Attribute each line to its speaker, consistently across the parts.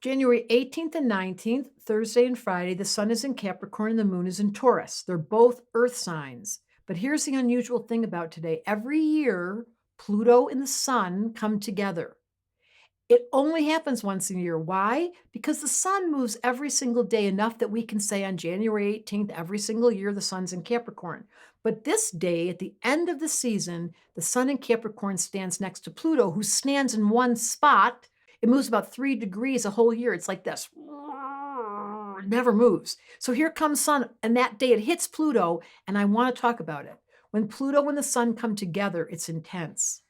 Speaker 1: January 18th and 19th, Thursday and Friday, the sun is in Capricorn and the moon is in Taurus. They're both earth signs. But here's the unusual thing about today. Every year, Pluto and the sun come together. It only happens once a year. Why? Because the sun moves every single day enough that we can say on January 18th, every single year, the sun's in Capricorn. But this day, at the end of the season, the sun in Capricorn stands next to Pluto, who stands in one spot. It moves about 3 degrees a whole year. It's like this. It never moves. So here comes sun, and that day it hits Pluto, and I want to talk about it. When Pluto and the sun come together, it's intense.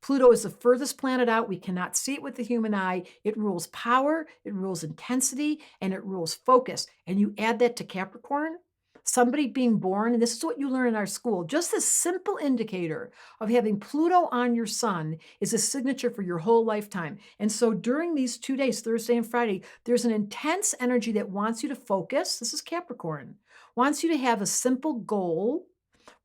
Speaker 1: Pluto is the furthest planet out. We cannot see it with the human eye. It rules power, it rules intensity, and it rules focus. And you add that to Capricorn, somebody being born, and this is what you learn in our school, just this simple indicator of having Pluto on your sun is a signature for your whole lifetime. And so during these 2 days, Thursday and Friday, there's an intense energy that wants you to focus. This is Capricorn, wants you to have a simple goal,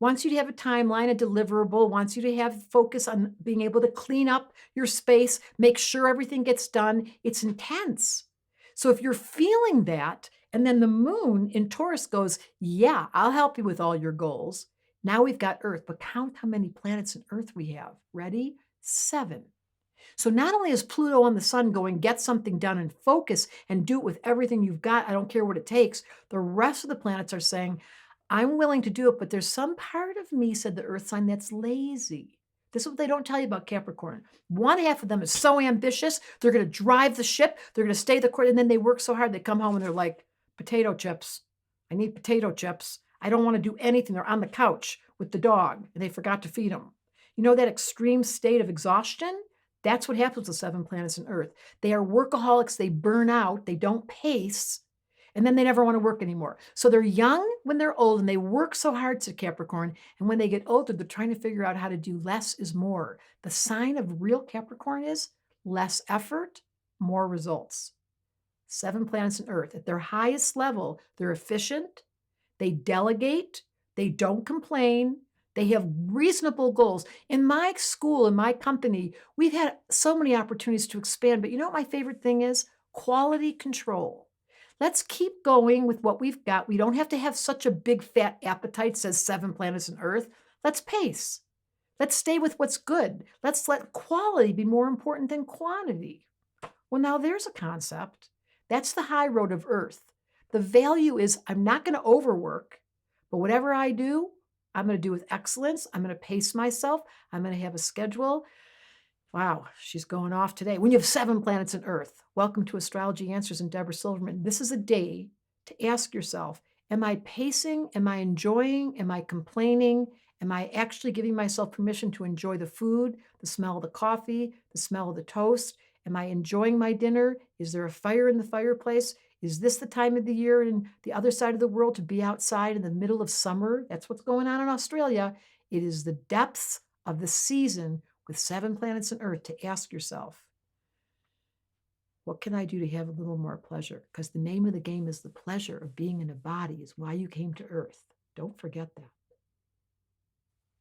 Speaker 1: wants you to have a timeline, a deliverable, wants you to have focus on being able to clean up your space, make sure everything gets done. It's intense. So if you're feeling that, and then the moon in Taurus goes, yeah, I'll help you with all your goals. Now we've got Earth, but count how many planets in Earth we have. Ready? 7. So not only is Pluto on the sun going, get something done and focus and do it with everything you've got, I don't care what it takes, the rest of the planets are saying, I'm willing to do it, but there's some part of me, said the earth sign, that's lazy. This is what they don't tell you about Capricorn. One half of them is so ambitious, they're going to drive the ship, they're going to stay the course, and then they work so hard, they come home and they're like, potato chips. I need potato chips. I don't want to do anything. They're on the couch with the dog, and they forgot to feed them. You know that extreme state of exhaustion? That's what happens with 7 planets in Earth. They are workaholics. They burn out. They don't pace. And then they never want to work anymore. So they're young when they're old and they work so hard to Capricorn. And when they get older, they're trying to figure out how to do less is more. The sign of real Capricorn is less effort, more results. 7 planets in Earth. At their highest level, they're efficient, they delegate, they don't complain, they have reasonable goals. In my school, in my company, we've had so many opportunities to expand. But you know what my favorite thing is? Quality control. Let's keep going with what we've got. We don't have to have such a big fat appetite, says 7 planets in Earth. Let's pace. Let's stay with what's good. Let's let quality be more important than quantity. Well, now there's a concept. That's the high road of Earth. The value is I'm not going to overwork, but whatever I do, I'm going to do with excellence. I'm going to pace myself. I'm going to have a schedule. Wow, she's going off today. When you have 7 planets in Earth, welcome to Astrology Answers and Debra Silverman. This is a day to ask yourself, am I pacing? Am I enjoying? Am I complaining? Am I actually giving myself permission to enjoy the food, the smell of the coffee, the smell of the toast? Am I enjoying my dinner? Is there a fire in the fireplace? Is this the time of the year in the other side of the world to be outside in the middle of summer? That's what's going on in Australia. It is the depths of the season with 7 planets in Earth to ask yourself, what can I do to have a little more pleasure? Because the name of the game is the pleasure of being in a body is why you came to Earth. Don't forget that.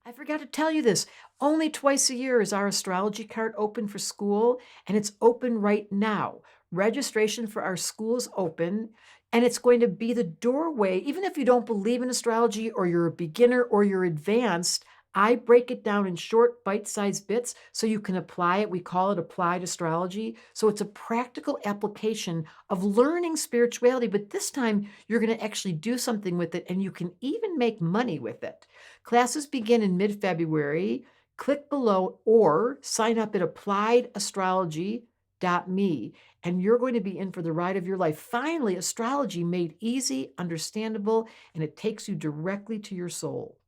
Speaker 1: I forgot to tell you this. Only twice a year is our astrology card open for school, and it's open right now. Registration for our school is open, and it's going to be the doorway. Even if you don't believe in astrology or you're a beginner or you're advanced, I break it down in short bite-sized bits so you can apply it. We call it applied astrology. So it's a practical application of learning spirituality, but this time you're going to actually do something with it, and you can even make money with it. Classes begin in mid-February. Click below or sign up at appliedastrology.me, and you're going to be in for the ride of your life. Finally, astrology made easy, understandable, and it takes you directly to your soul.